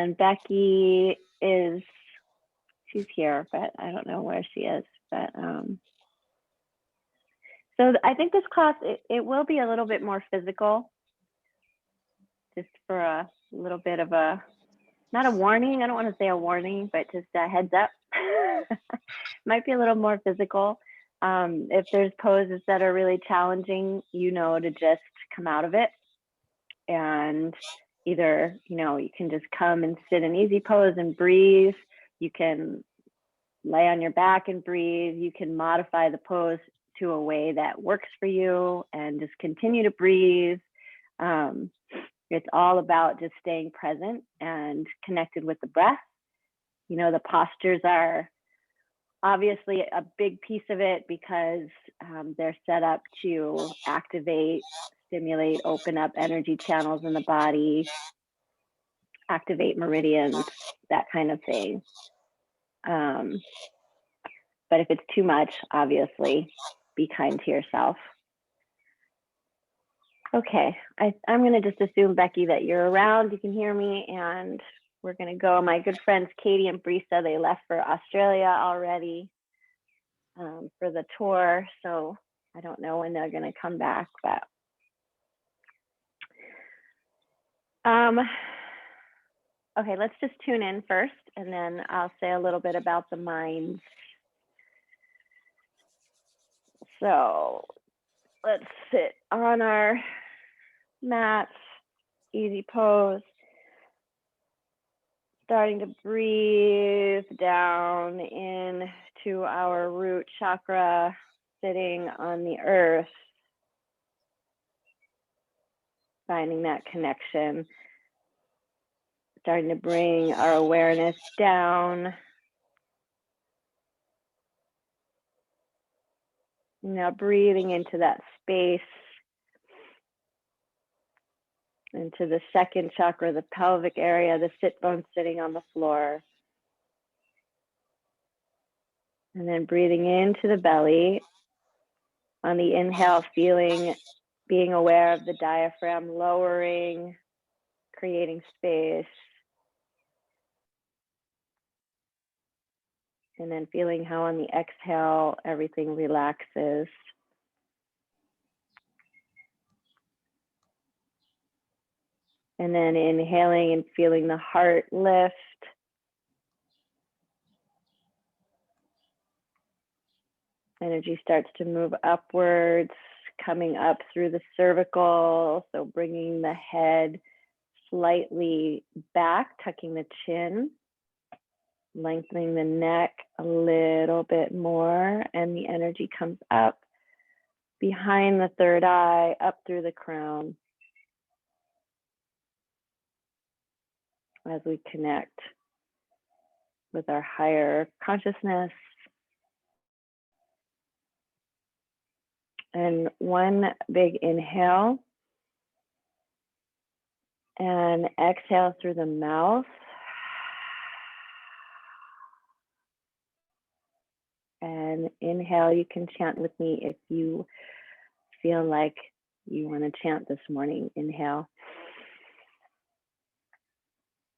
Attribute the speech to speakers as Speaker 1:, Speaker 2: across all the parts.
Speaker 1: And Becky she's here, but I don't know where she is. But so I think this class, it will be a little bit more physical, just for a little bit of not a warning. I don't want to say a warning, but just a heads up. Might be a little more physical. If there's poses that are really challenging, to just come out of it. And either, you can just come and sit in easy pose and breathe. You can lay on your back and breathe. You can modify the pose to a way that works for you and just continue to breathe. It's all about just staying present and connected with the breath. The postures are obviously a big piece of it because they're set up to activate, stimulate, open up energy channels in the body, activate meridians, that kind of thing. But if it's too much, obviously, be kind to yourself. Okay, I'm going to just assume, Becky, that you're around, you can hear me, and we're going to go. My good friends Katie and Brisa, they left for Australia already for the tour, so I don't know when they're going to come back, but okay, let's just tune in first, and then I'll say a little bit about the mind. So let's sit on our mats, easy pose, starting to breathe down into our root chakra, sitting on the earth, finding that connection, starting to bring our awareness down. Now breathing into that space, into the second chakra, the pelvic area, the sit bone sitting on the floor. And then breathing into the belly. On the inhale, being aware of the diaphragm lowering, creating space. And then feeling how on the exhale, everything relaxes. And then inhaling and feeling the heart lift. Energy starts to move upwards, coming up through the cervical. So bringing the head slightly back, tucking the chin, lengthening the neck a little bit more. And the energy comes up behind the third eye, up through the crown. As we connect with our higher consciousness. And one big inhale and exhale through the mouth. And inhale, you can chant with me if you feel like you want to chant this morning. Inhale.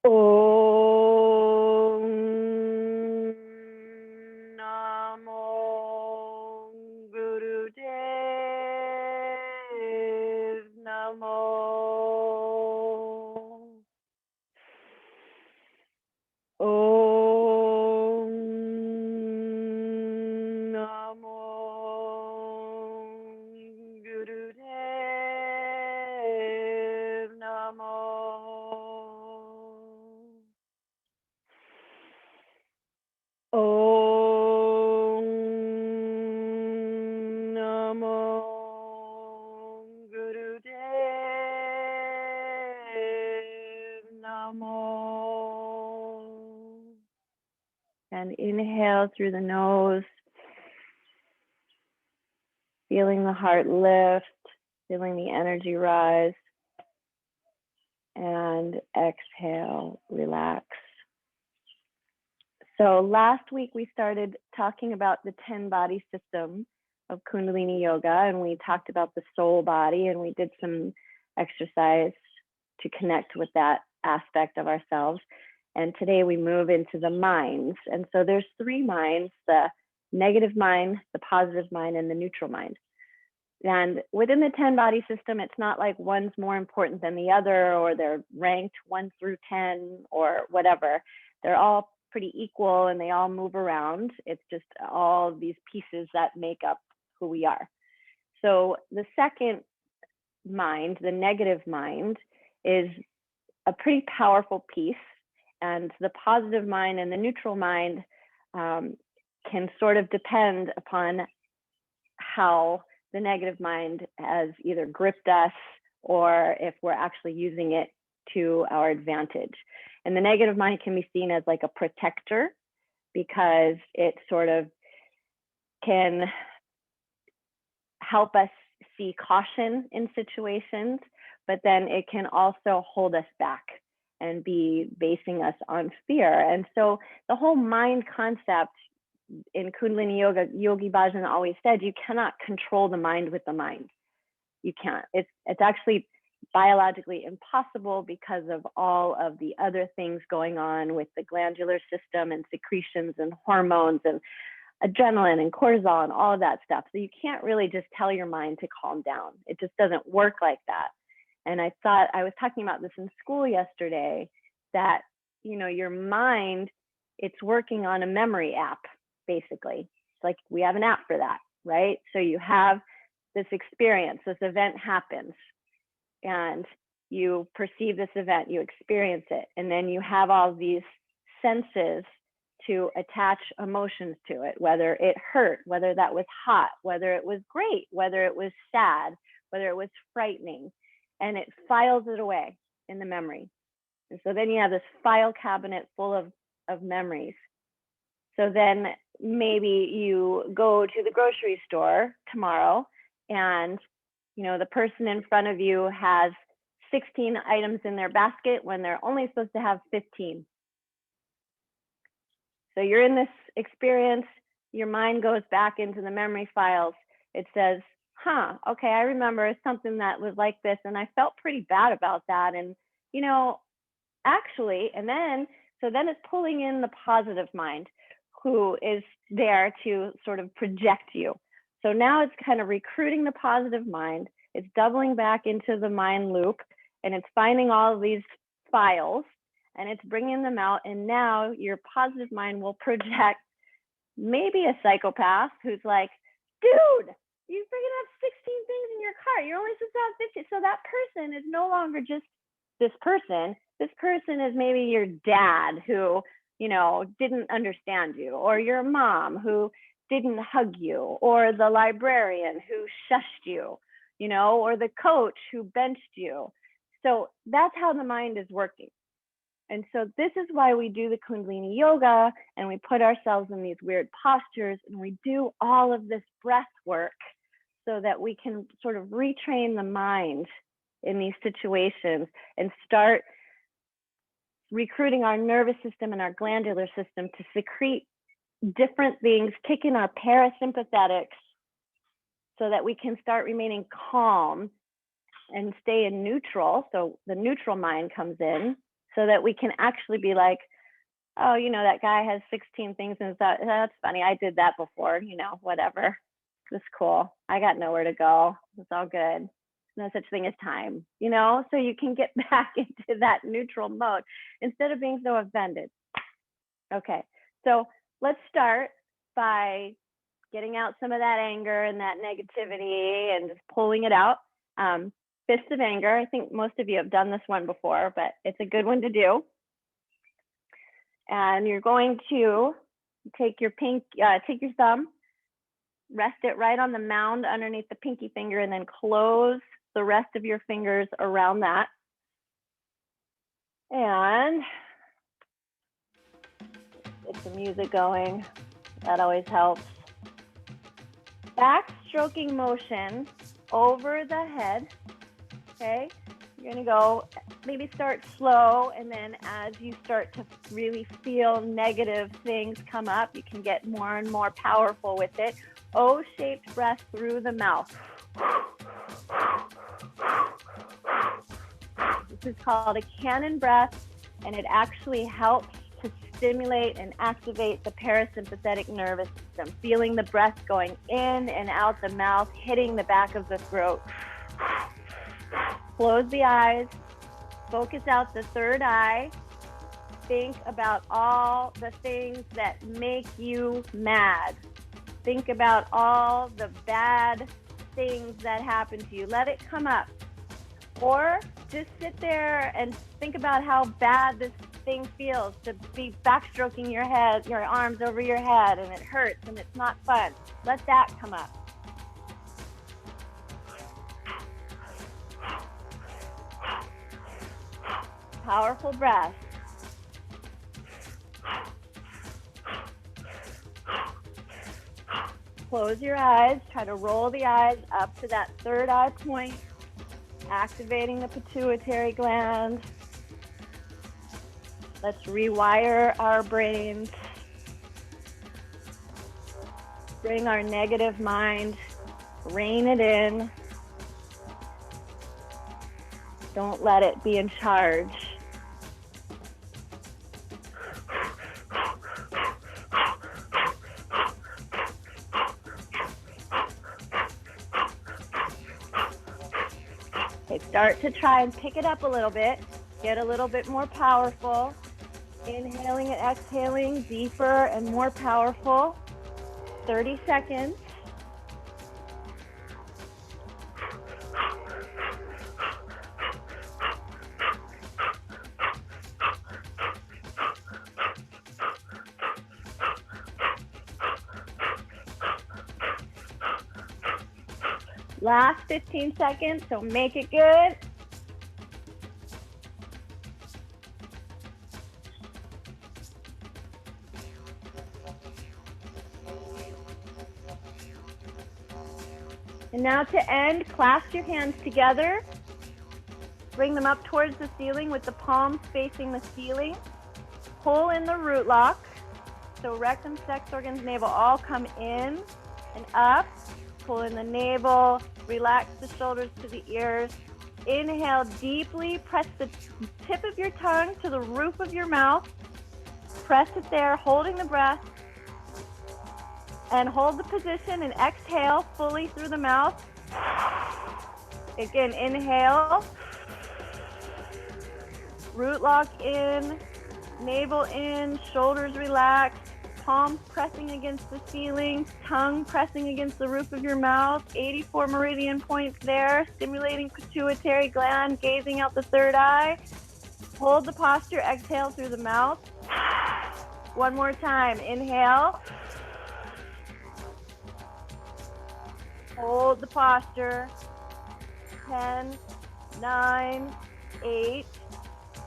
Speaker 1: Om Namo Gurudev Namo. Om Namo Gurudev Namo. Om Namo Gurudev Namo. And inhale through the nose, feeling the heart lift, feeling the energy rise. And exhale, relax. So last week we started talking about the 10 body system of Kundalini yoga, and we talked about the soul body, and we did some exercise to connect with that aspect of ourselves. And today we move into the minds. And so there's 3 minds: the negative mind, the positive mind, and the neutral mind. And within the 10 body system, it's not like one's more important than the other, or they're ranked 1 through 10 or whatever. They're all pretty equal and they all move around. It's just all these pieces that make up who we are. So the second mind, the negative mind, is a pretty powerful piece. And the positive mind and the neutral mind can sort of depend upon how the negative mind has either gripped us or if we're actually using it to our advantage. And the negative mind can be seen as like a protector, because it sort of can help us see caution in situations, but then it can also hold us back and be basing us on fear. And so the whole mind concept in Kundalini Yoga, Yogi Bhajan always said, you cannot control the mind with the mind. You can't. It's actually biologically impossible because of all of the other things going on with the glandular system and secretions and hormones and adrenaline and cortisol and all of that stuff. So you can't really just tell your mind to calm down. It just doesn't work like that. And I thought, I was talking about this in school yesterday, that, you know, your mind, it's working on a memory app, basically. It's like we have an app for that, right? So you have this experience, this event happens, and you perceive this event, you experience it, and then you have all these senses to attach emotions to it, whether it hurt, whether that was hot, whether it was great, whether it was sad, whether it was frightening, and it files it away in the memory. And so then you have this file cabinet full of memories. So then maybe you go to the grocery store tomorrow, and you know the person in front of you has 16 items in their basket when they're only supposed to have 15. So you're in this experience, your mind goes back into the memory files. It says, okay, I remember something that was like this, and I felt pretty bad about that. And, you know, actually, so then it's pulling in the positive mind, who is there to sort of project you. So now it's kind of recruiting the positive mind. It's doubling back into the mind loop, and it's finding all of these files, and it's bringing them out. And now your positive mind will project maybe a psychopath who's like, dude, you freaking have 16 things in your cart. You're only supposed to have 50. So that person is no longer just this person. This person is maybe your dad who, you know, didn't understand you, or your mom who didn't hug you, or the librarian who shushed you, you know, or the coach who benched you. So that's how the mind is working. And so this is why we do the Kundalini yoga, and we put ourselves in these weird postures, and we do all of this breath work so that we can sort of retrain the mind in these situations and start recruiting our nervous system and our glandular system to secrete different things, kick in our parasympathetics so that we can start remaining calm and stay in neutral. So the neutral mind comes in, so that we can actually be like, oh, you know, that guy has 16 things and that's funny. I did that before, you know, whatever. It's cool. I got nowhere to go. It's all good. No such thing as time, you know, so you can get back into that neutral mode instead of being so offended. Okay, so let's start by getting out some of that anger and that negativity and just pulling it out. Fist of anger. I think most of you have done this one before, but it's a good one to do. And you're going to take your thumb, rest it right on the mound underneath the pinky finger, and then close the rest of your fingers around that. And get the music going. That always helps. Backstroking motion over the head. Okay, you're gonna go, maybe start slow, and then as you start to really feel negative things come up, you can get more and more powerful with it. O-shaped breath through the mouth. This is called a cannon breath, and it actually helps to stimulate and activate the parasympathetic nervous system, feeling the breath going in and out the mouth, hitting the back of the throat. Close the eyes, focus out the third eye. Think about all the things that make you mad. Think about all the bad things that happen to you. Let it come up. Or just sit there and think about how bad this thing feels to be backstroking your head, your arms over your head, and it hurts and it's not fun. Let that come up. Powerful breath. Close your eyes. Try to roll the eyes up to that third eye point, activating the pituitary gland. Let's rewire our brains. Bring our negative mind, rein it in. Don't let it be in charge. Okay, start to try and pick it up a little bit. Get a little bit more powerful. Inhaling and exhaling, deeper and more powerful. 30 seconds. Last 15 seconds, so make it good. And now to end, clasp your hands together. Bring them up towards the ceiling with the palms facing the ceiling. Pull in the root lock. So rectum, sex organs, navel all come in and up. Pull in the navel, relax the shoulders to the ears. Inhale deeply, press the tip of your tongue to the roof of your mouth. Press it there, holding the breath. And hold the position and exhale fully through the mouth. Again, inhale. Root lock in, navel in, shoulders relaxed. Palms pressing against the ceiling, tongue pressing against the roof of your mouth. 84 meridian points there, stimulating pituitary gland, gazing out the third eye. Hold the posture, exhale through the mouth. One more time, inhale. Hold the posture. 10, 9, 8,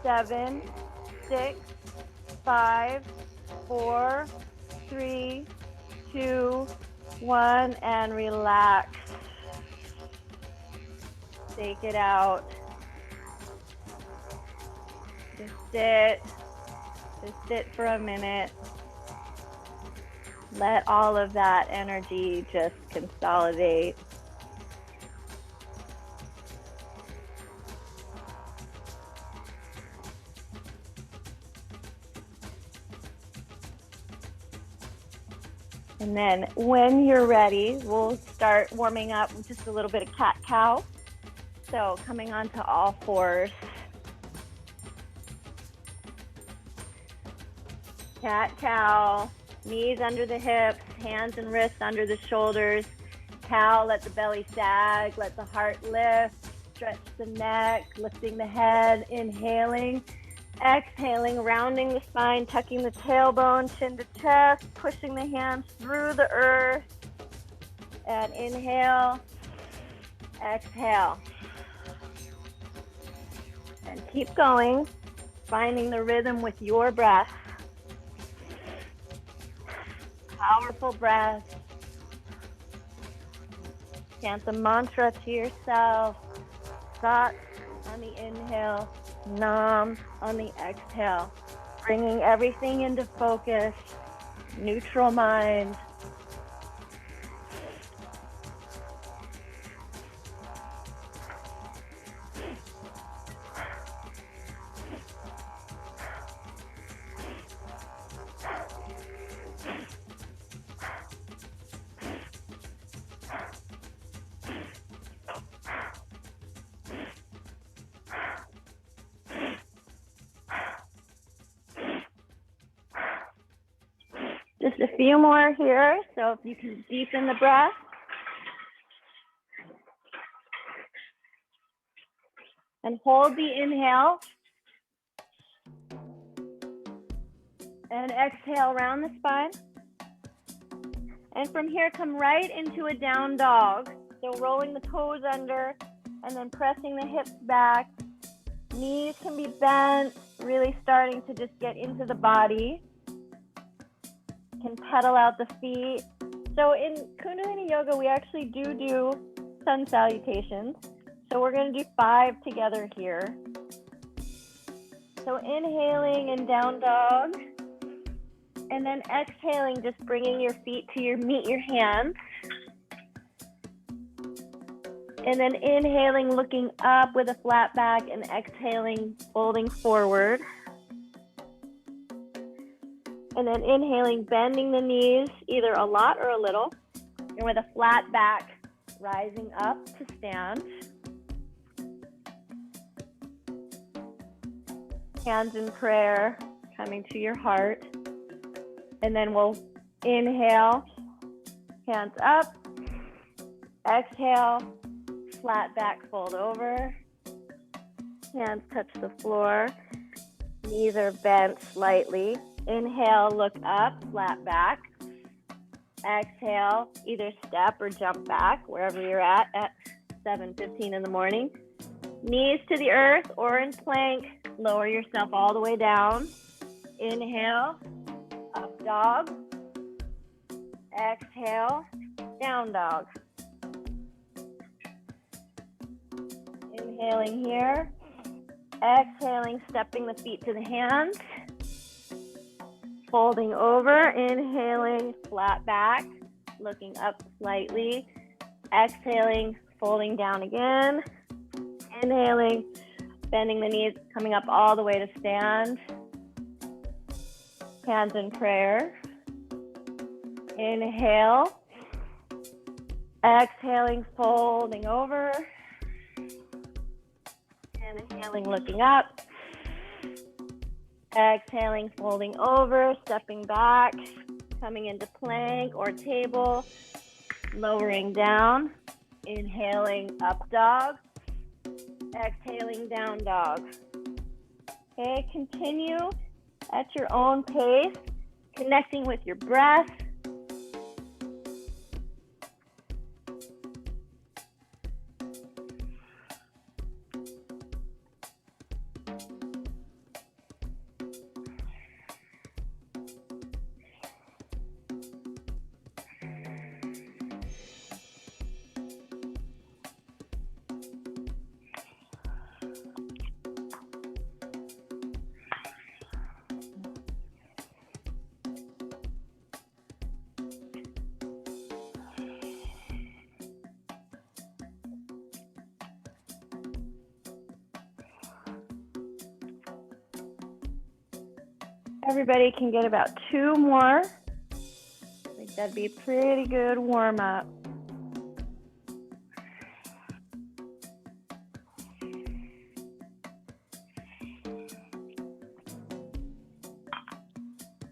Speaker 1: 7, 6, 5, 4, 3, 2, 1, and relax. Take it out. Just sit. Just sit for a minute. Let all of that energy just consolidate. And then when you're ready, we'll start warming up with just a little bit of cat-cow. So coming onto all fours. Cat-cow, knees under the hips, hands and wrists under the shoulders. Cow, let the belly sag, let the heart lift, stretch the neck, lifting the head, inhaling. Exhaling, rounding the spine, tucking the tailbone, chin to chest, pushing the hands through the earth. And inhale, exhale. And keep going, finding the rhythm with your breath. Powerful breath. Chant the mantra to yourself. Sat on the inhale. Nam on the exhale, bringing everything into focus, neutral mind. Just a few more here. So if you can deepen the breath. And hold the inhale. And exhale around the spine. And from here, come right into a down dog. So rolling the toes under and then pressing the hips back. Knees can be bent, really starting to just get into the body. Can pedal out the feet. So in Kundalini Yoga, we actually do sun salutations. So we're going to do 5 together here. So inhaling in down dog. And then exhaling, just bringing your feet to meet your hands. And then inhaling, looking up with a flat back, and exhaling, folding forward. And then inhaling, bending the knees, either a lot or a little. And with a flat back, rising up to stand. Hands in prayer, coming to your heart. And then we'll inhale, hands up, exhale, flat back, fold over, hands touch the floor, knees are bent slightly. Inhale, look up, flat back. Exhale, either step or jump back, wherever you're at 7:15 in the morning. Knees to the earth or in plank, lower yourself all the way down. Inhale. Up dog. Exhale, down dog. Inhaling here. Exhaling, stepping the feet to the hands. Folding over, inhaling, flat back, looking up slightly. Exhaling, folding down again. Inhaling, bending the knees, coming up all the way to stand. Hands in prayer. Inhale. Exhaling, folding over. Inhaling, looking up. Exhaling, folding over, stepping back, coming into plank or table, lowering down. Inhaling, up dog. Exhaling, down dog. Okay, continue at your own pace, connecting with your breath. Everybody can get about 2 more. I think that'd be a pretty good warm up.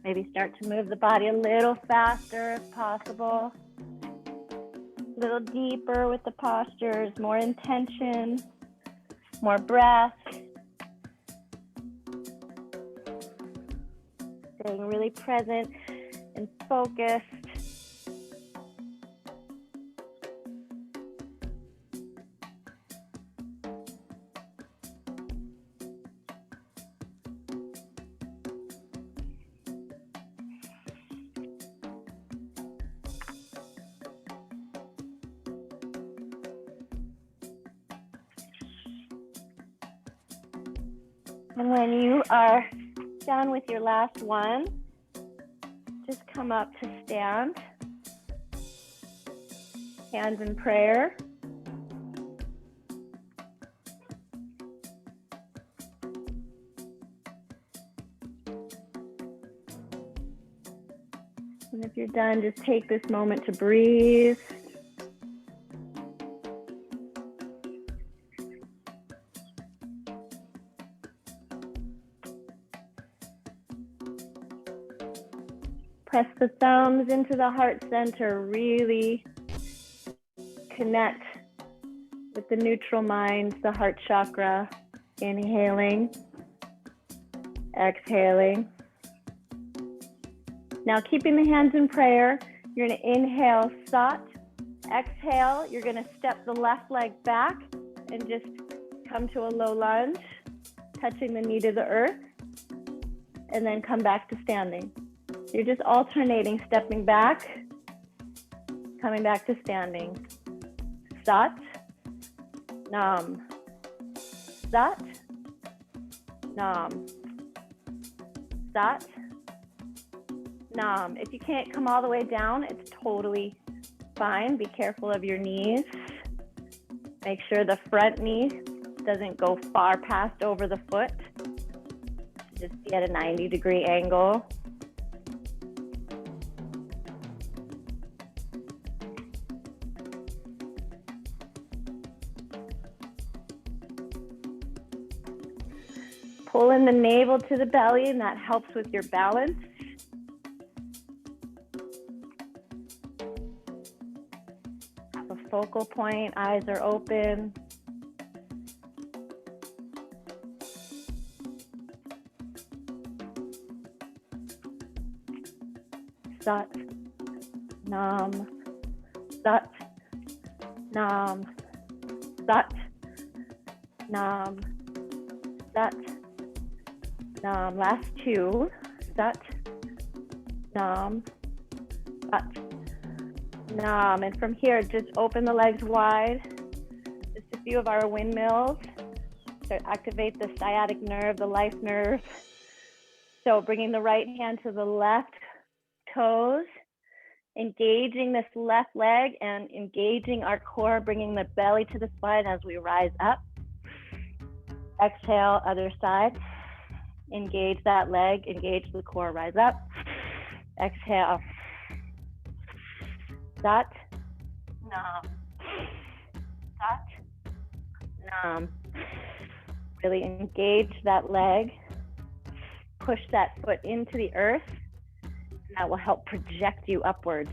Speaker 1: Maybe start to move the body a little faster if possible. A little deeper with the postures, more intention, more breath. Staying really present and focused. And when you are done with your last one, just come up to stand. Hands in prayer. And if you're done, just take this moment to breathe. Press the thumbs into the heart center. Really connect with the neutral mind, the heart chakra. Inhaling, exhaling. Now keeping the hands in prayer, you're going to inhale, sat. Exhale, you're going to step the left leg back and just come to a low lunge, touching the knee to the earth, and then come back to standing. You're just alternating, stepping back, coming back to standing. Sat, nam. Sat, nam. Sat, nam. If you can't come all the way down, it's totally fine. Be careful of your knees. Make sure the front knee doesn't go far past over the foot. Just be at a 90-degree angle. Pull in the navel to the belly, and that helps with your balance. Have a focal point, eyes are open. Sat, nam, sat, nam, sat, nam, sat, nam. Last two. Sat, nam, sat, nam. And from here, just open the legs wide. Just a few of our windmills to activate the sciatic nerve, the life nerve. So bringing the right hand to the left toes, engaging this left leg and engaging our core, bringing the belly to the spine as we rise up. Exhale, other side. Engage that leg, engage the core, rise up. Exhale. Sat, nam. Sat, nam. Really engage that leg. Push that foot into the earth. That will help project you upwards.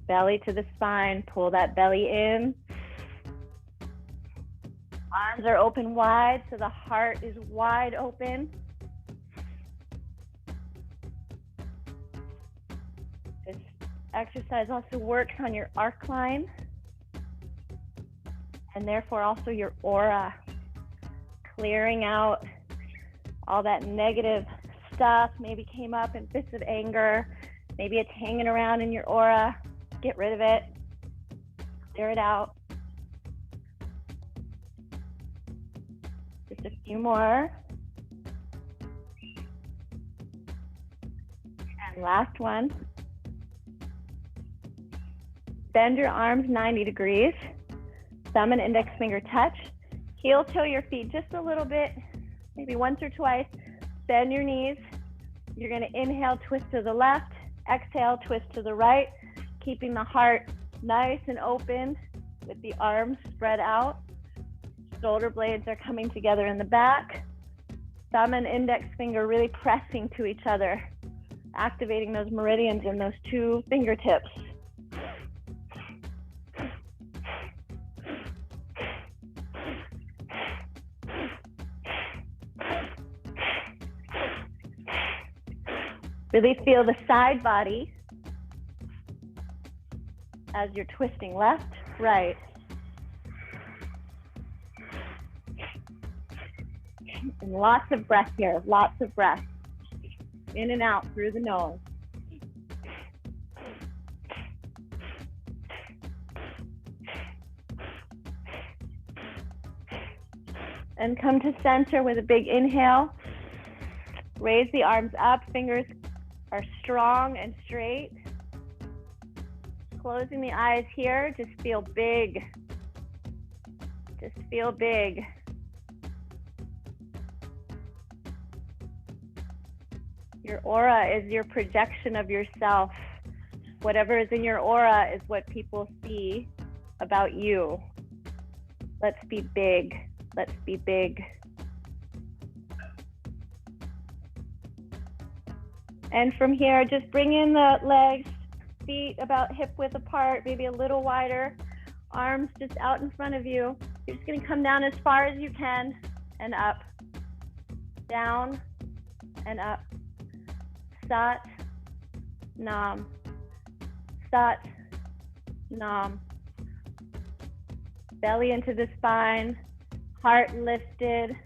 Speaker 1: Belly to the spine, pull that belly in. Arms are open wide, so the heart is wide open. This exercise also works on your arc line, and therefore also your aura, clearing out all that negative stuff, maybe came up in fits of anger, maybe it's hanging around in your aura. Get rid of it, clear it out. Just a few more. And last one. Bend your arms 90 degrees. Thumb and index finger touch. Heel toe your feet just a little bit, maybe once or twice. Bend your knees. You're going to inhale, twist to the left. Exhale, twist to the right. Keeping the heart nice and open with the arms spread out. Shoulder blades are coming together in the back. Thumb and index finger really pressing to each other, activating those meridians in those two fingertips. Really feel the side body as you're twisting left, right. And lots of breath here, lots of breath. In and out through the nose. And come to center with a big inhale. Raise the arms up, fingers are strong and straight. Closing the eyes here, just feel big. Just feel big. Your aura is your projection of yourself. Whatever is in your aura is what people see about you. Let's be big. Let's be big. And from here, just bring in the legs, feet about hip width apart, maybe a little wider, arms just out in front of you. You're just gonna come down as far as you can and up, down and up. Sat, Nam, Sat, Nam. Belly into the spine, heart lifted.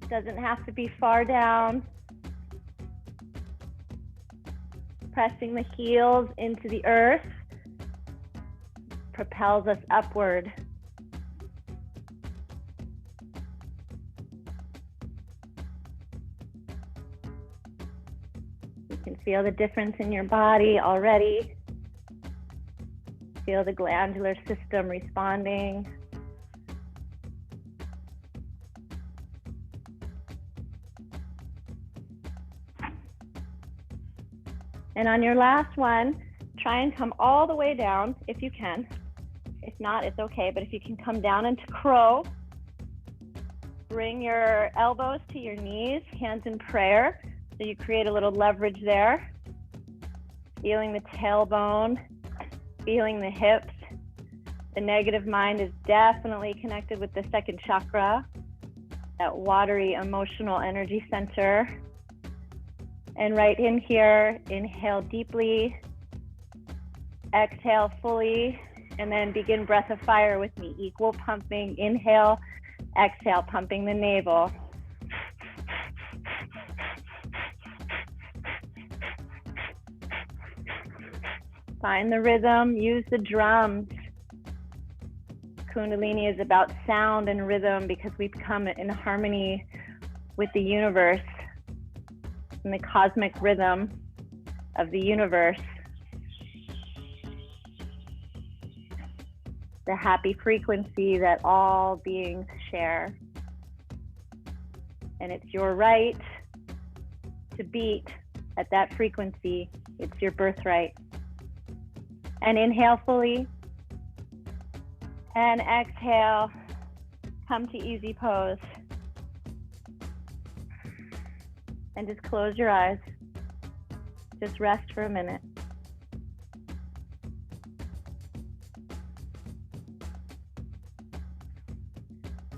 Speaker 1: Doesn't have to be far down. Pressing the heels into the earth propels us upward. You can feel the difference in your body already. Feel the glandular system responding. And on your last one, try and come all the way down if you can. If not, it's okay, but if you can come down into crow, bring your elbows to your knees, hands in prayer, so you create a little leverage there. Feeling the tailbone, feeling the hips. The negative mind is definitely connected with the second chakra, that watery emotional energy center. And right in here, inhale deeply, exhale fully, and then begin breath of fire with me. Equal pumping, inhale, exhale, pumping the navel. Find the rhythm, use the drums. Kundalini is about sound and rhythm because we become in harmony with the universe and the cosmic rhythm of the universe. The happy frequency that all beings share. And it's your right to beat at that frequency. It's your birthright. And inhale fully. And exhale, come to easy pose. And just close your eyes. Just rest for a minute.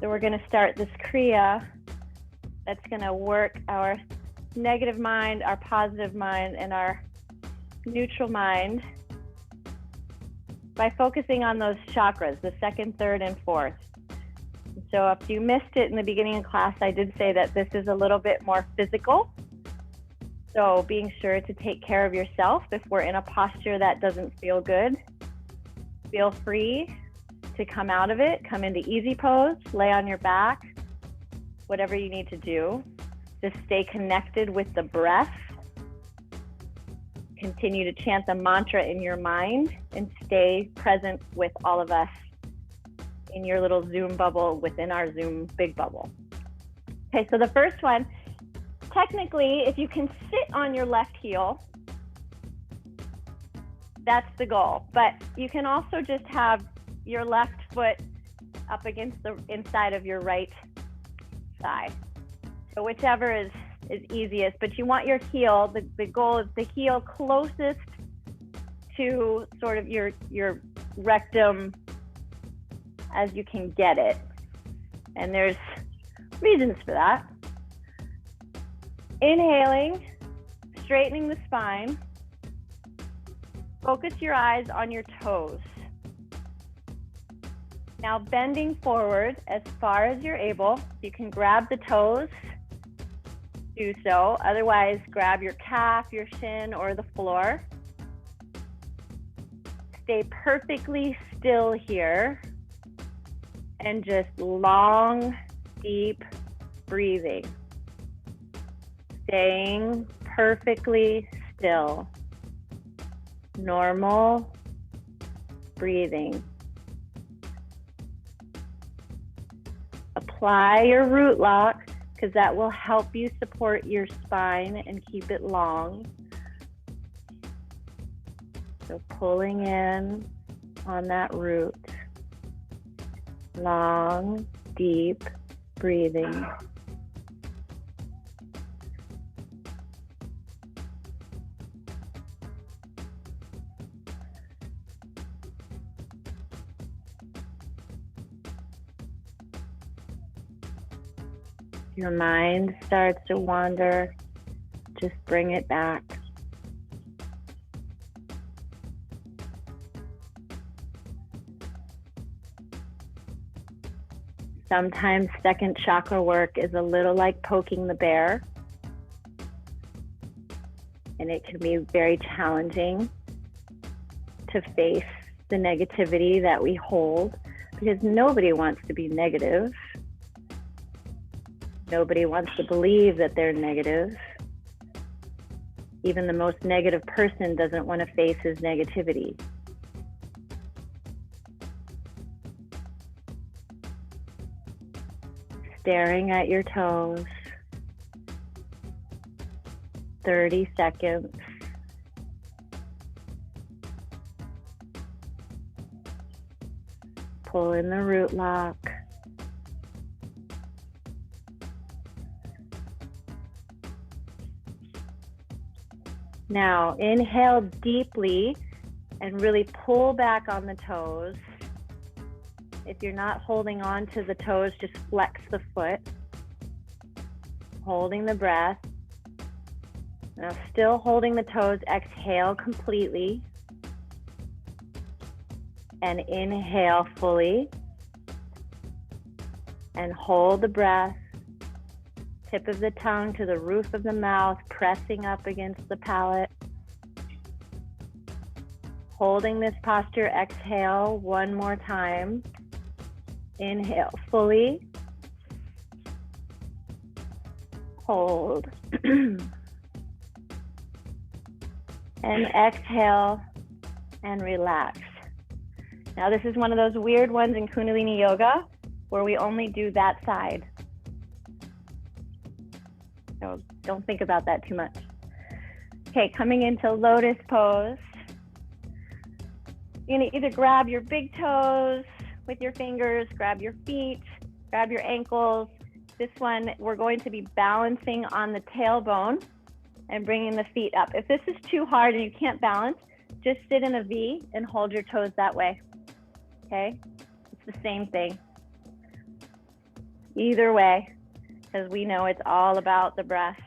Speaker 1: So we're going to start this Kriya that's going to work our negative mind, our positive mind, and our neutral mind by focusing on those chakras, the second, third, and fourth. So if you missed it in the beginning of class, I did say that this is a little bit more physical. So being sure to take care of yourself. If we're in a posture that doesn't feel good, feel free to come out of it, come into easy pose, lay on your back, whatever you need to do. Just stay connected with the breath. Continue to chant the mantra in your mind and stay present with all of us in your little Zoom bubble within our Zoom big bubble. Okay, so the first one, technically, if you can sit on your left heel, that's the goal. But you can also just have your left foot up against the inside of your right thigh. So whichever is easiest, but you want your heel, the goal is the heel closest to sort of your rectum as you can get it. And there's reasons for that. Inhaling, straightening the spine. Focus your eyes on your toes. Now bending forward as far as you're able. You can grab the toes, do so. Otherwise, grab your calf, your shin, or the floor. Stay perfectly still here. And just long, deep breathing. Staying perfectly still. Normal breathing. Apply your root lock because that will help you support your spine and keep it long. So pulling in on that root. Long, deep breathing. Your mind starts to wander, just bring it back. Sometimes second chakra work is a little like poking the bear, and it can be very challenging to face the negativity that we hold, because nobody wants to be negative. Nobody wants to believe that they're negative. Even the most negative person doesn't want to face his negativity. Staring at your toes, 30 seconds. Pull in the root lock. Now, inhale deeply and really pull back on the toes. If you're not holding on to the toes, just flex the foot. Holding the breath. Now, still holding the toes, exhale completely. And inhale fully. And hold the breath. Tip of the tongue to the roof of the mouth, pressing up against the palate. Holding this posture, exhale one more time. Inhale fully. Hold. And exhale and relax. Now this is one of those weird ones in Kundalini Yoga where we only do that side. So don't think about that too much. Okay, coming into lotus pose. You're gonna either grab your big toes with your fingers, grab your feet, grab your ankles. This one, we're going to be balancing on the tailbone and bringing the feet up. If this is too hard and you can't balance, just sit in a V and hold your toes that way, okay? It's the same thing. Either way, because we know it's all about the breath.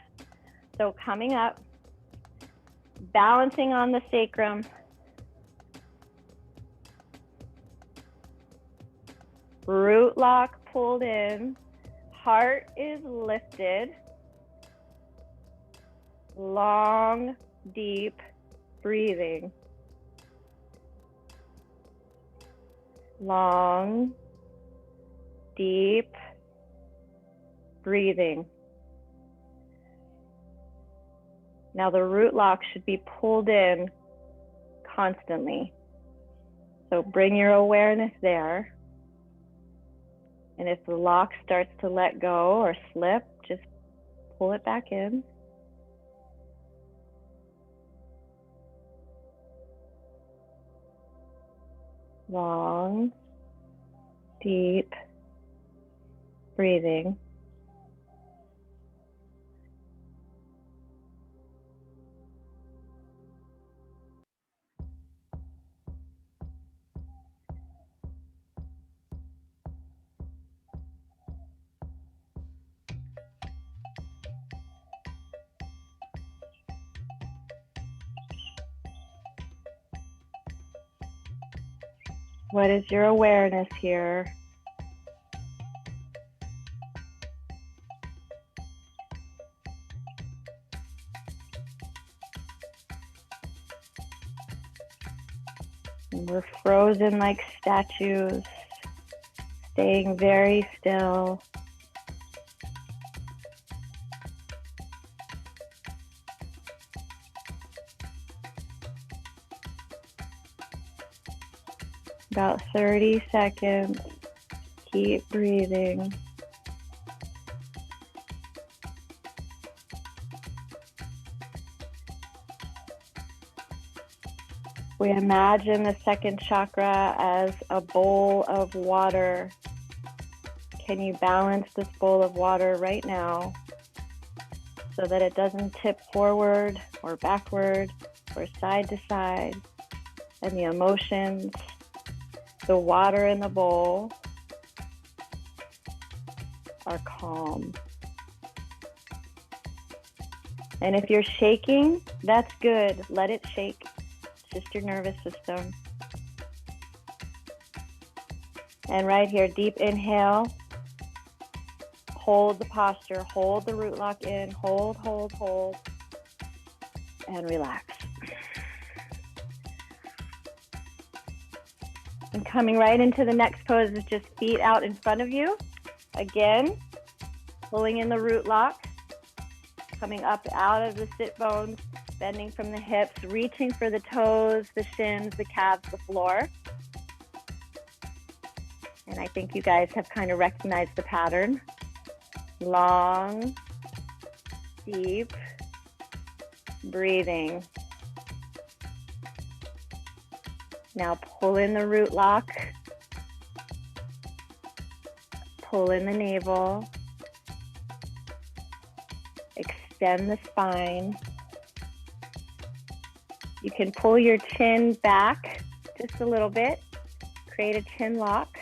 Speaker 1: So coming up, balancing on the sacrum, root lock pulled in, heart is lifted, long, deep breathing. Long, deep breathing. Now the root lock should be pulled in constantly. So bring your awareness there. And if the lock starts to let go or slip, just pull it back in. Long, deep breathing. What is your awareness here? And we're frozen like statues, staying very still. About 30 seconds. Keep breathing. We imagine the second chakra as a bowl of water Can you balance this bowl of water right now so that it doesn't tip forward or backward or side to side? And the emotions, the water in the bowl are calm. And if you're shaking, that's good. Let it shake. It's just your nervous system. And right here, deep inhale. Hold the posture, hold the root lock in, hold, hold, hold, and relax. And coming right into the next pose is just feet out in front of you. Again, pulling in the root lock, coming up out of the sit bones, bending from the hips, reaching for the toes, the shins, the calves, the floor. And I think you guys have kind of recognized the pattern. Long, deep breathing. Now pull in the root lock, pull in the navel, extend the spine. You can pull your chin back just a little bit, create a chin lock.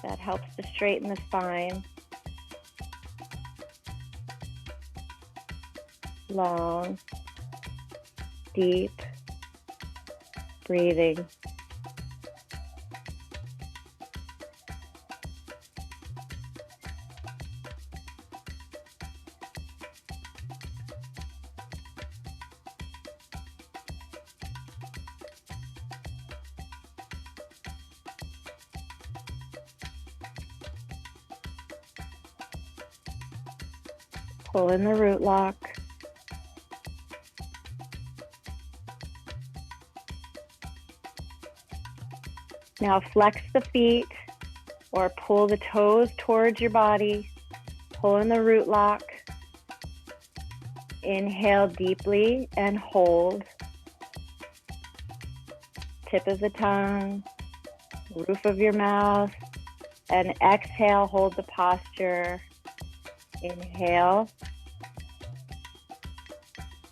Speaker 1: That helps to straighten the spine. Long, deep breathing. Pull in the root lock. Now flex the feet or pull the toes towards your body. Pull in the root lock. Inhale deeply and hold. Tip of the tongue, roof of your mouth, and exhale, hold the posture. Inhale,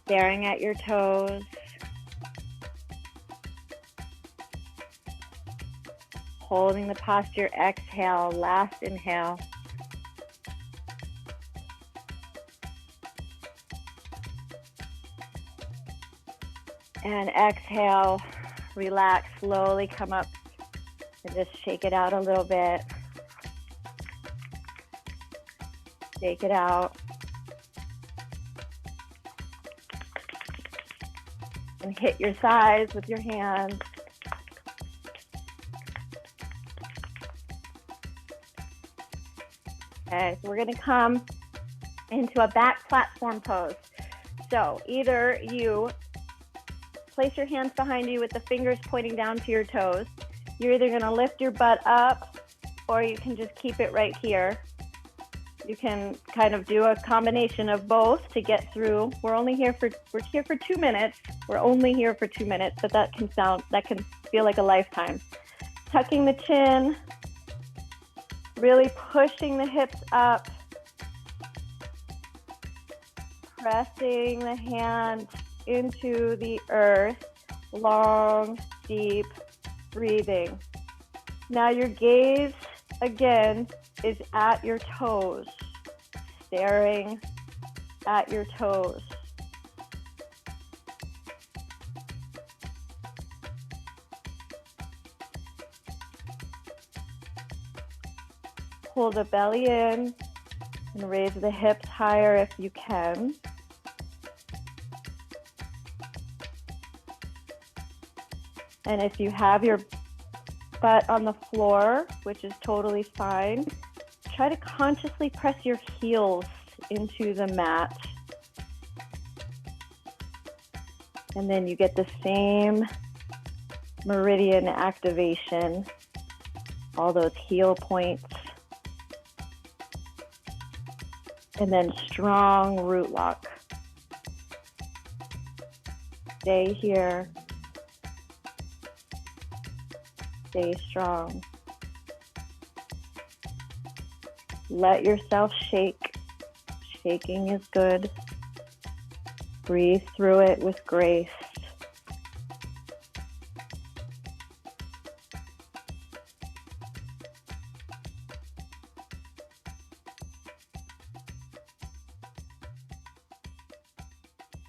Speaker 1: staring at your toes. Holding the posture, exhale, last inhale. And exhale, relax, slowly come up and just shake it out a little bit. Shake it out. And hit your thighs with your hands. Okay, so we're gonna come into a back platform pose. So either you place your hands behind you with the fingers pointing down to your toes. You're either gonna lift your butt up or you can just keep it right here. You can kind of do a combination of both to get through. We're here for 2 minutes. We're only here for 2 minutes, but that can feel like a lifetime. Tucking the chin, really pushing the hips up, pressing the hands into the earth, long, deep breathing. Now your gaze, again, is at your toes, staring at your toes. Pull the belly in and raise the hips higher if you can. And if you have your butt on the floor, which is totally fine, try to consciously press your heels into the mat. And then you get the same meridian activation, all those heel points. And then strong root lock. Stay here. Stay strong. Let yourself shake. Shaking is good. Breathe through it with grace.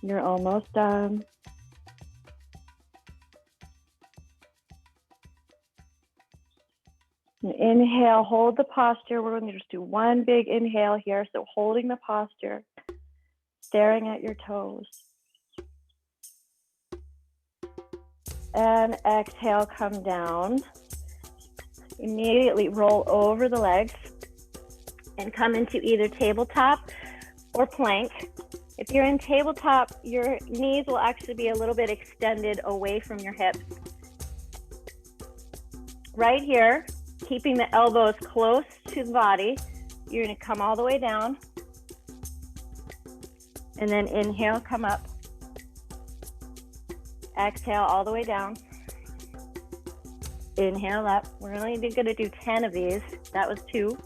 Speaker 1: You're almost done. And inhale, hold the posture. We're going to just do one big inhale here. So holding the posture, staring at your toes. And exhale, come down. Immediately roll over the legs and come into either tabletop or plank. If you're in tabletop, your knees will actually be a little bit extended away from your hips. Right here, keeping the elbows close to the body, you're going to come all the way down. And then inhale, come up. Exhale all the way down. Inhale up. We're only going to do 10 of these. That was 2.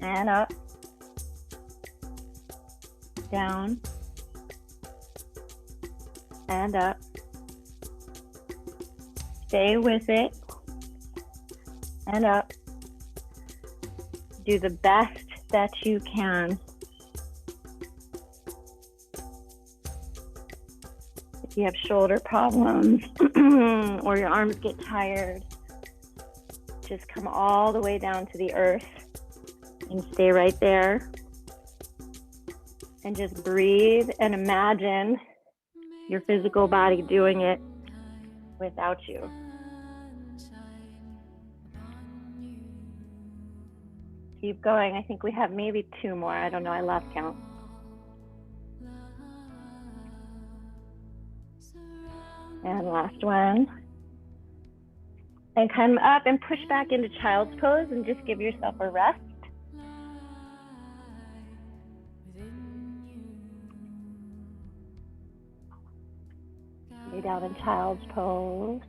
Speaker 1: And up. Down. And up. Stay with it. And up. Do the best that you can. If you have shoulder problems or your arms get tired, just come all the way down to the earth and stay right there. And just breathe and imagine your physical body doing it without you. Keep going. I think we have maybe 2 more. I don't know. I lost count. And last one. And come up and push back into child's pose and just give yourself a rest. Lay down in child's pose.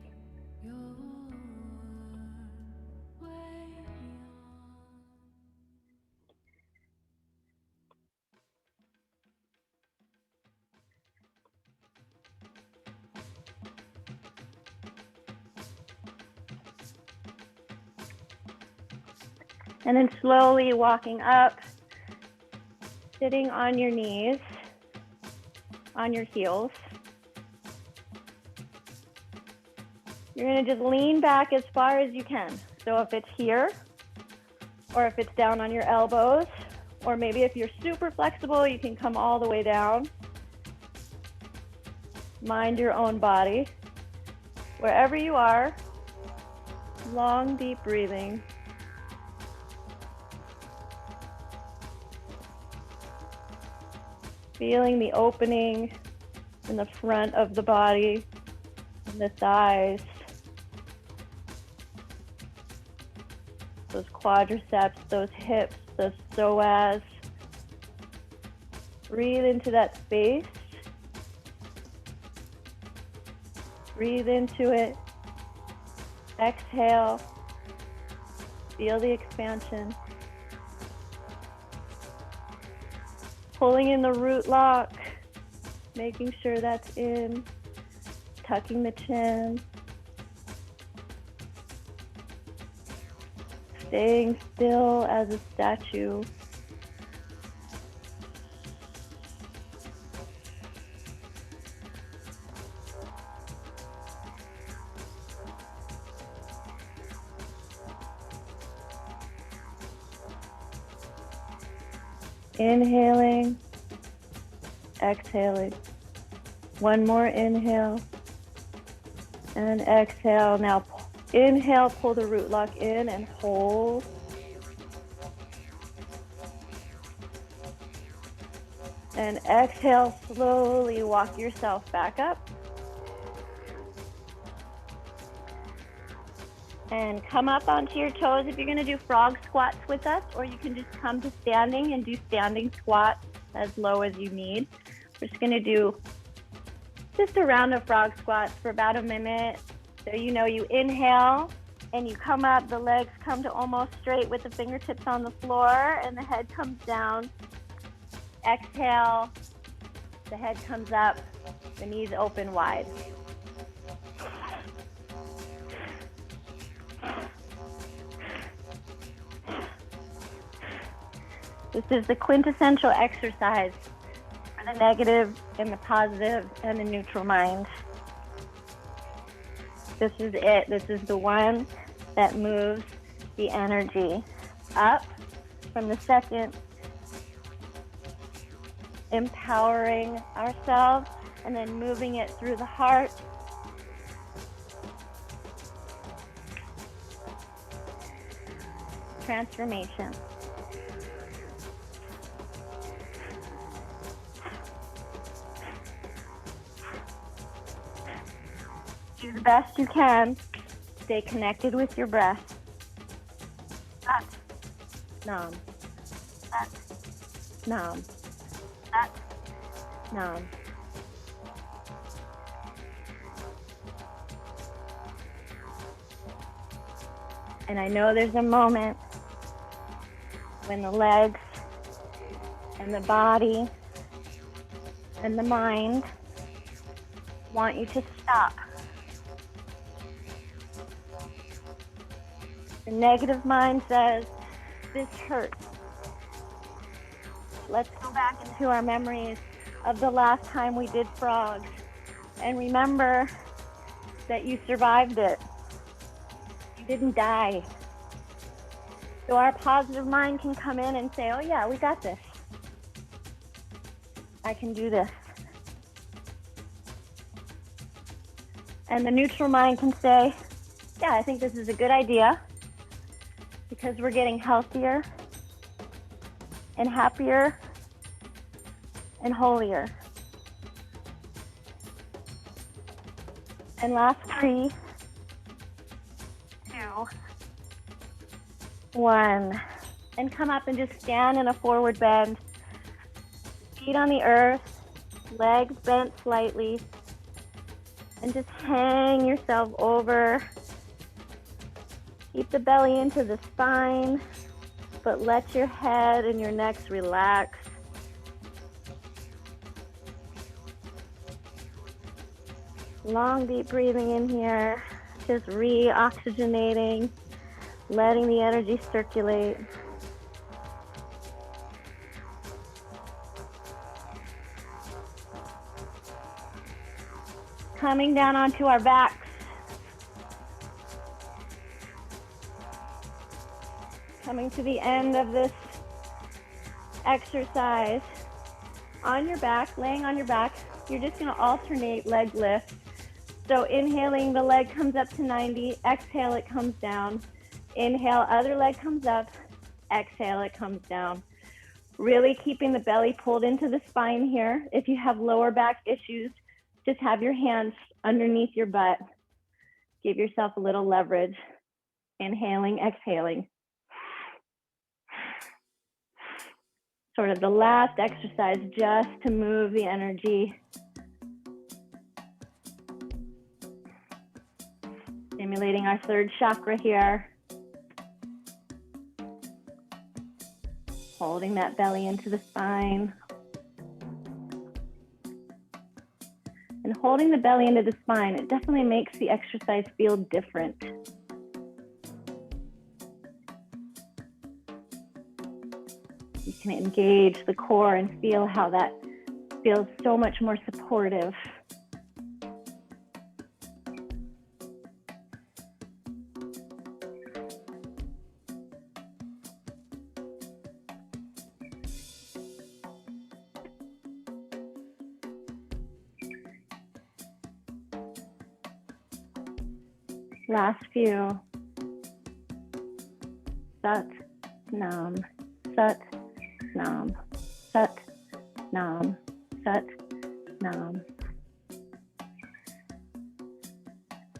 Speaker 1: And then slowly walking up, sitting on your knees, on your heels. You're going to just lean back as far as you can. So if it's here, or if it's down on your elbows, or maybe if you're super flexible, you can come all the way down. Mind your own body. Wherever you are, long, deep breathing. Feeling the opening in the front of the body, in the thighs, those quadriceps, those hips, those psoas. Breathe into that space. Breathe into it. Exhale. Feel the expansion. Pulling in the root lock, making sure that's in, tucking the chin, staying still as a statue. Inhaling, exhaling. One more inhale and exhale. Now inhale, pull the root lock in and hold. And exhale, slowly walk yourself back up. And come up onto your toes if you're going to do frog squats with us, or you can just come to standing and do standing squats as low as you need. We're just going to do just a round of frog squats for about a minute. So you inhale, And you come up, the legs come to almost straight with the fingertips on the floor, and the head comes down. Exhale, the head comes up, the knees open wide. This is the quintessential exercise for the negative and the positive and the neutral mind. This is it. This is the one that moves the energy up from the second, empowering ourselves, and then moving it through the heart. Transformation. Do the best you can. Stay connected with your breath. Sat, nam. Sat, nam. Sat, nam. And I know there's a moment when the legs and the body and the mind want you to stop. The negative mind says, this hurts. Let's go back into our memories of the last time we did frogs and remember that you survived it. You didn't die. So our positive mind can come in and say, oh yeah, we got this. I can do this. And the neutral mind can say, yeah, I think this is a good idea because we're getting healthier and happier and holier. And last 3, 2, 1. And come up and just stand in a forward bend. Feet on the earth, legs bent slightly. And just hang yourself over. Keep the belly into the spine, but let your head and your neck relax. Long, deep breathing in here, just re-oxygenating, letting the energy circulate. Coming down onto our backs. Coming to the end of this exercise. On your back, laying on your back, you're just going to alternate leg lifts. So inhaling, the leg comes up to 90. Exhale, it comes down. Inhale, other leg comes up. Exhale, it comes down. Really keeping the belly pulled into the spine here. If you have lower back issues, just have your hands underneath your butt. Give yourself a little leverage. Inhaling, exhaling. Sort of the last exercise just to move the energy. Stimulating our third chakra here. Holding that belly into the spine. And holding the belly into the spine, it definitely makes the exercise feel different. You can engage the core and feel how that feels so much more supportive. Last few. Sat, nam, sat, nam, sat, nam, sat, nam.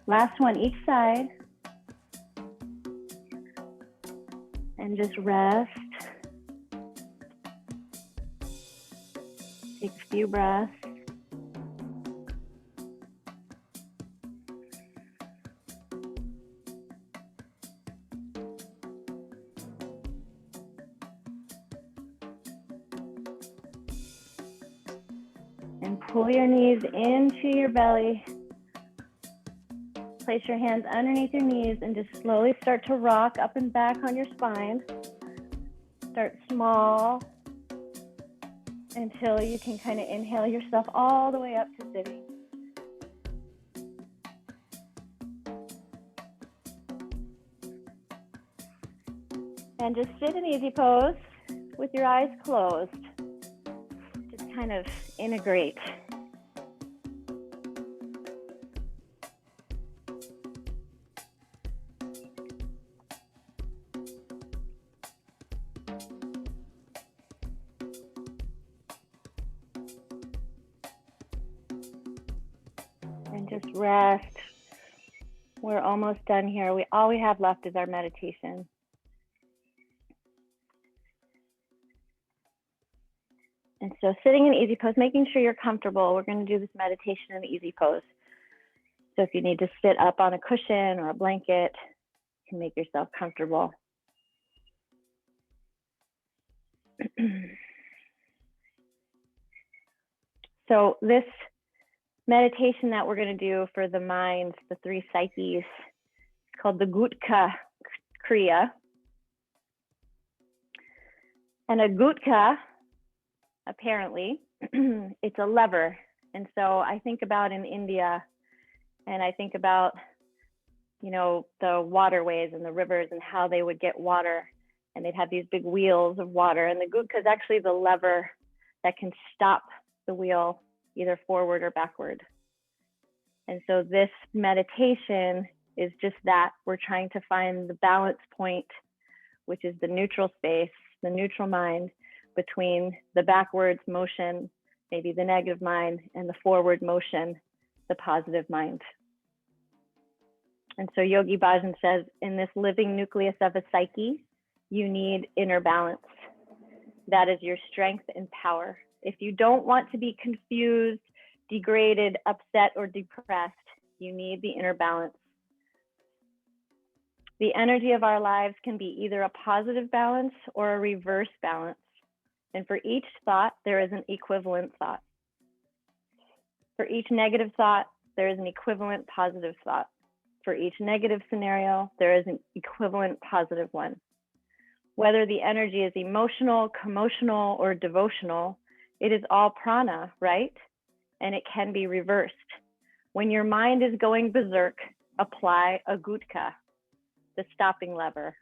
Speaker 1: Last one each side. And just rest. Take a few breaths. And pull your knees into your belly. Place your hands underneath your knees and just slowly start to rock up and back on your spine. Start small until you can kind of inhale yourself all the way up to sitting. And just sit in easy pose with your eyes closed. Just kind of integrate. And just rest. We're almost done here. All we have left is our meditation. And so sitting in easy pose, making sure you're comfortable. We're going to do this meditation in easy pose. So if you need to sit up on a cushion or a blanket, you can make yourself comfortable. So this meditation that we're going to do for the mind, the three psyches, it's called the Gutka Kriya. And a Gutka, apparently, it's a lever. And so I think about in India, and I think about, you know, the waterways and the rivers and how they would get water. And they'd have these big wheels of water. And the Gutka is actually the lever that can stop the wheel either forward or backward. And so this meditation is just that. We're trying to find the balance point, which is the neutral space, the neutral mind between the backwards motion, maybe the negative mind, and the forward motion, the positive mind. And so Yogi Bhajan says, in this living nucleus of a psyche, you need inner balance. That is your strength and power. If you don't want to be confused, degraded, upset, or depressed, you need the inner balance. The energy of our lives can be either a positive balance or a reverse balance. And for each thought, there is an equivalent thought. For each negative thought, there is an equivalent positive thought. For each negative scenario, there is an equivalent positive one. Whether the energy is emotional, commotional, or devotional, it is all prana, right? And it can be reversed. When your mind is going berserk, apply a Gutka, the stopping lever.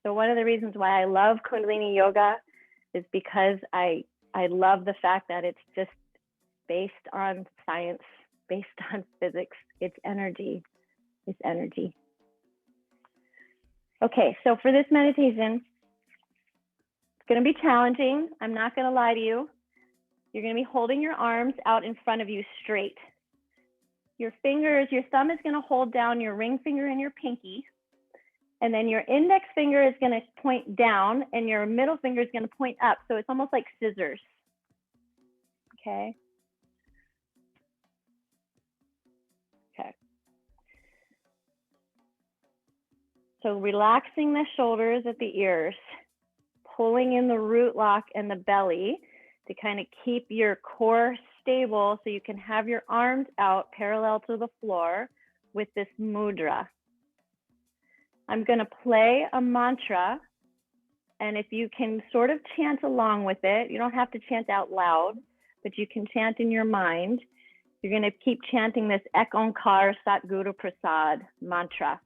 Speaker 1: So one of the reasons why I love Kundalini yoga is because I love the fact that it's just based on science, based on physics. It's energy. It's energy. Okay, so for this meditation, it's going to be challenging. I'm not going to lie to you. You're going to be holding your arms out in front of you straight. Your fingers, your thumb is going to hold down your ring finger and your pinky. And then your index finger is going to point down and your middle finger is going to point up. So it's almost like scissors. Okay. Okay. So relaxing the shoulders at the ears, pulling in the root lock and the belly to kind of keep your core stable so you can have your arms out parallel to the floor with this mudra. I'm going to play a mantra, and if you can sort of chant along with it, you don't have to chant out loud, but you can chant in your mind. You're going to keep chanting this Ek Onkar Sat Guru Prasad mantra.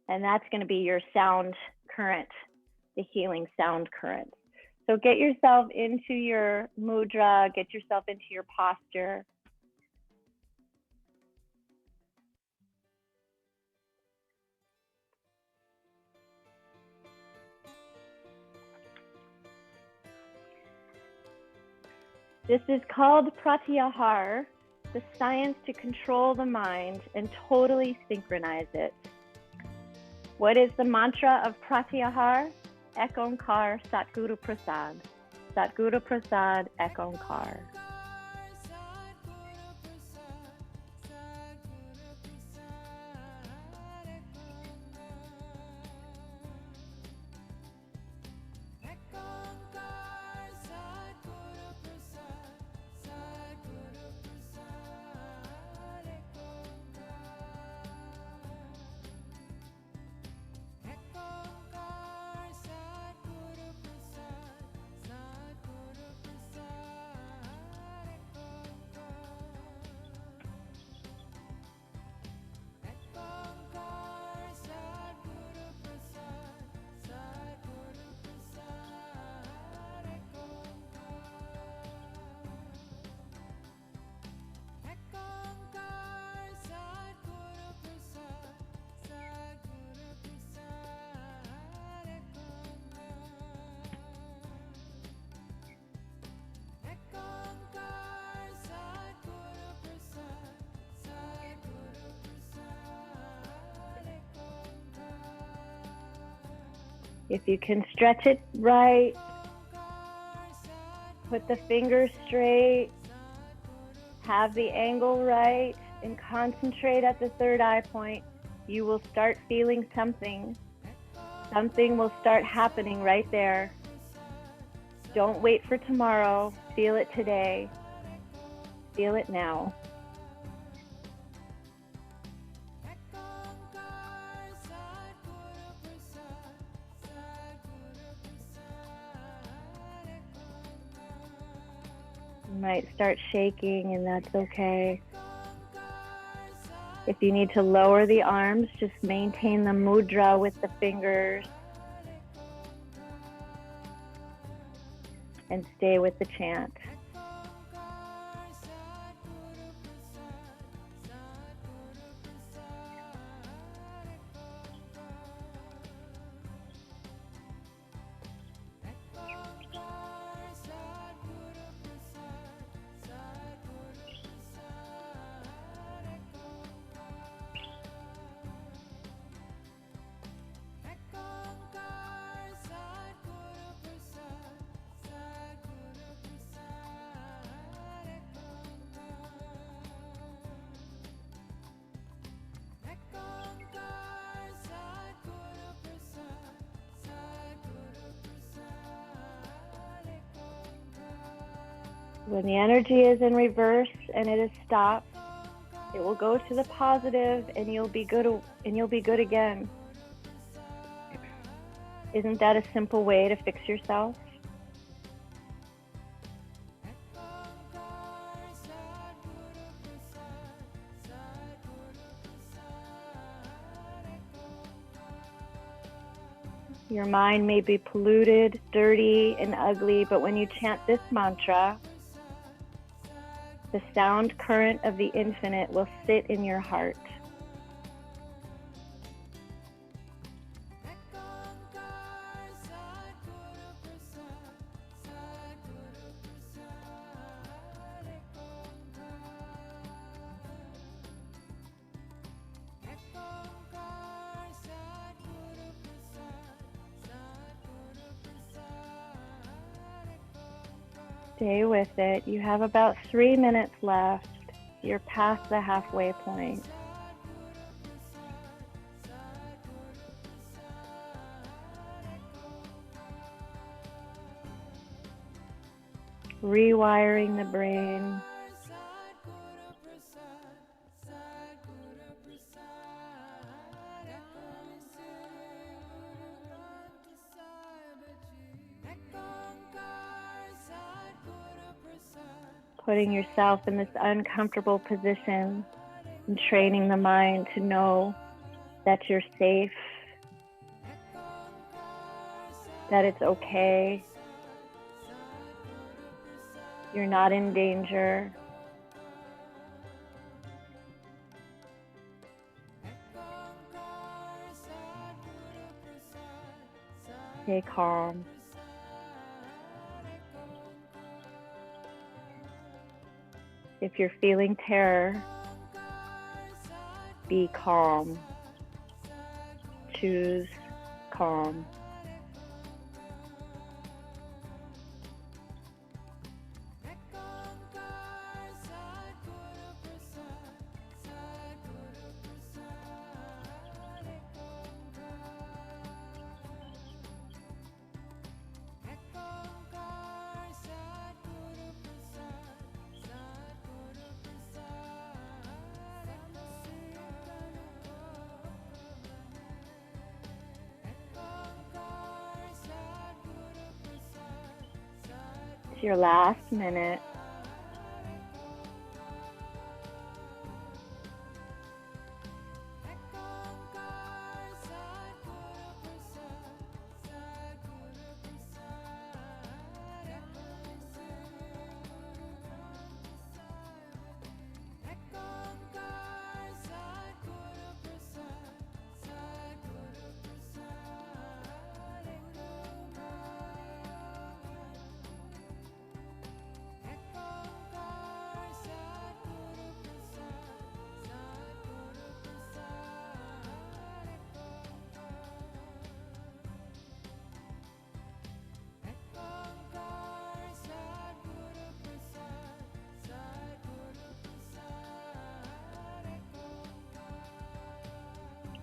Speaker 1: And that's going to be your sound current, the healing sound current. So get yourself into your mudra, get yourself into your posture. This is called pratyahar, the science to control the mind and totally synchronize it. What is the mantra of pratyahar? Ek Onkar Sat Guru Prasad. Sat Guru Prasad Ek Onkar. If you can stretch it right, put the fingers straight, have the angle right, and concentrate at the third eye point, you will start feeling something. Something will start happening right there. Don't wait for tomorrow. Feel it today. Feel it now. You might start shaking, and that's okay. If you need to lower the arms, just maintain the mudra with the fingers and stay with the chant. When the energy is in reverse and it is stopped, it will go to the positive, and you'll be good again. Isn't that a simple way to fix yourself? Your mind may be polluted, dirty, and ugly, but when you chant this mantra, the sound current of the infinite will sit in your heart. Stay with it. You have about 3 minutes left. You're past the halfway point. Rewiring the brain. Putting yourself in this uncomfortable position and training the mind to know that you're safe, that it's okay, you're not in danger. Stay calm. If you're feeling terror, be calm. Choose calm. It's your last minute.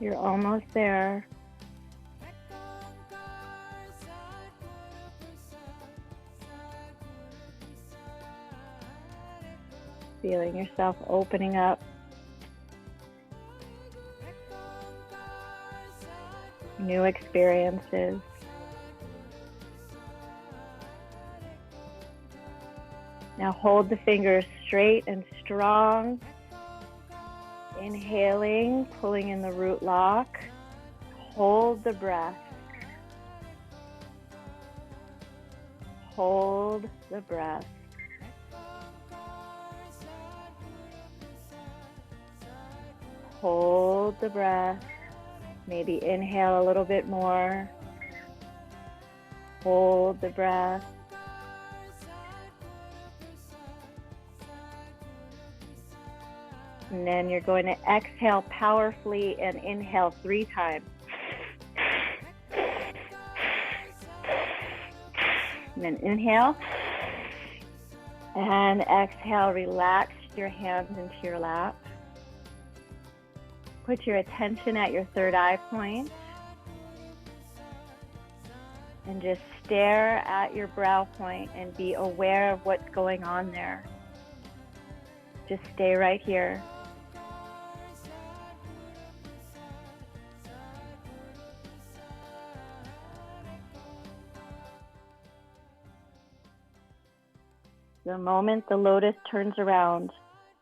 Speaker 1: You're almost there. Feeling yourself opening up. New experiences. Now hold the fingers straight and strong. Inhaling, pulling in the root lock. Hold the breath. Hold the breath. Hold the breath. Maybe inhale a little bit more. Hold the breath. And then you're going to exhale powerfully and inhale 3 times. And then inhale. And exhale, relax your hands into your lap. Put your attention at your third eye point. And just stare at your brow point and be aware of what's going on there. Just stay right here. The moment the lotus turns around,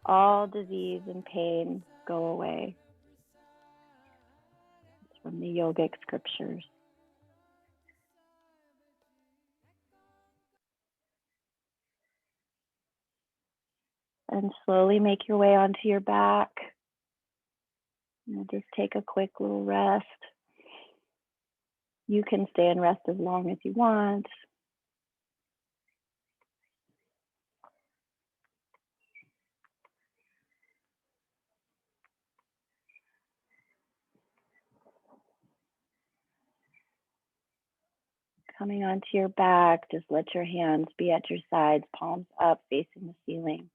Speaker 1: all disease and pain go away. It's from the yogic scriptures. And slowly make your way onto your back. And just take a quick little rest. You can stay and rest as long as you want. Coming onto your back, just let your hands be at your sides, palms up, facing the ceiling.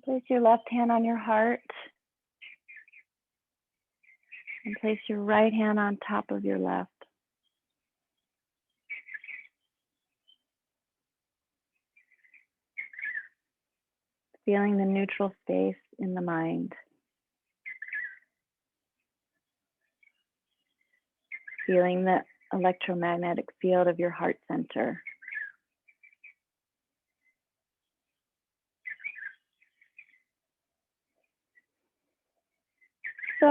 Speaker 1: Place your left hand on your heart. And place your right hand on top of your left. Feeling the neutral space in the mind. Feeling the electromagnetic field of your heart center. So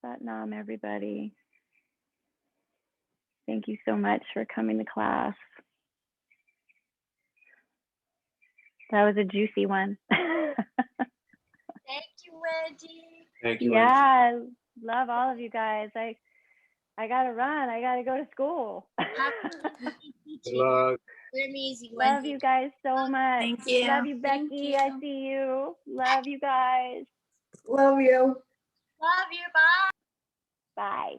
Speaker 1: Satnam, everybody. Thank you so much for coming to class. That was a juicy one.
Speaker 2: Thank you, Wendy.
Speaker 3: Thank you.
Speaker 1: Yeah, I love all of you guys. I gotta run. I gotta go to school.
Speaker 3: Good luck.
Speaker 2: We're amazing,
Speaker 1: Love
Speaker 2: Wendy.
Speaker 1: you guys so much.
Speaker 4: Thank you.
Speaker 1: Love you,
Speaker 4: Thank
Speaker 1: Becky.
Speaker 4: you.
Speaker 1: I see you. Love you guys.
Speaker 4: Love you.
Speaker 2: Love you. Bye.
Speaker 1: Bye.